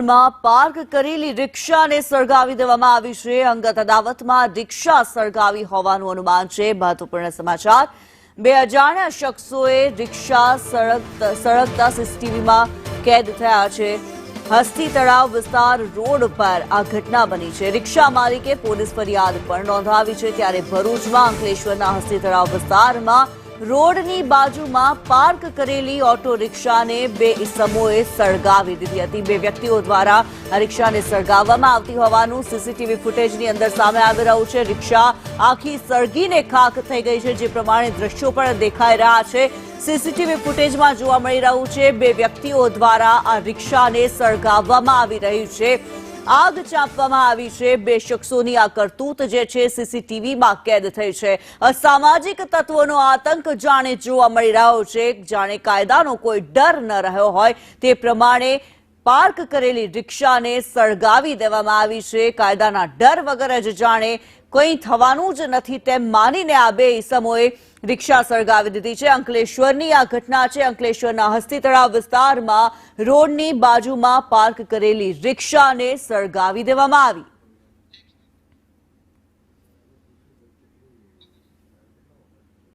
અંકલેશ્વરમાં પાર્ક કરેલી રિક્ષાને સળગાવી દેવામાં આવી છે। અંગત અદાવતમાં રિક્ષા સળગાવી હોવાનું અનુમાન છે। મહત્વપૂર્ણ સમાચાર, બે અજાણ્યા શખ્સોએ રિક્ષા સળગતા સીસીટીવીમાં કેદ થયા છે। હસ્તી તળાવ વિસ્તાર રોડ પર આ ઘટના બની છે। રિક્ષા માલિકે પોલીસ ફરિયાદ પણ નોંધાવી છે। ત્યારે ભરૂચમાં અંકલેશ્વરના હસ્તી તળાવ વિસ્તારમાં રોડની બાજુમાં પાર્ક કરેલી ઓટો રિક્ષાને બે ઇસમોએ સળગાવી દીધી હતી। બે વ્યક્તિઓ દ્વારા આ રિક્ષાને સળગાવવામાં આવતી હોવાનું સીસીટીવી ફૂટેજની અંદર સામે આવી રહ્યું છે। રિક્ષા આખી સળગીને ખાખ થઈ ગઈ છે, જે પ્રમાણે દ્રશ્યો પણ દેખાઈ રહ્યા છે। સીસીટીવી ફૂટેજમાં જોવા મળી રહ્યું છે બે વ્યક્તિઓ દ્વારા આ રિક્ષાને સળગાવવામાં આવી રહી છે। આગ ચાંપવામાં આવી છે। બે શખ્સોની આ કરતૂત જે છે સીસીટીવીમાં કેદ થઈ છે। અસામાજિક તત્વોનો આતંક જાણે જોવા મળી રહ્યો છે। જાણે કાયદાનો કોઈ ડર ન રહ્યો હોય તે પ્રમાણે પાર્ક કરેલી રિક્ષાને સળગાવી દેવામાં આવી છે। કાયદાના ડર વગર જ જાણે કંઈ થવાનું જ નથી તેમ માનીને આ બે ઇસમોએ રિક્ષા સળગાવી દીધી છે। અંકલેશ્વરની આ ઘટના છે। અંકલેશ્વરના હસ્તી તળાવ વિસ્તારમાં રોડની બાજુમાં પાર્ક કરેલી રિક્ષાને સળગાવી દેવામાં આવી।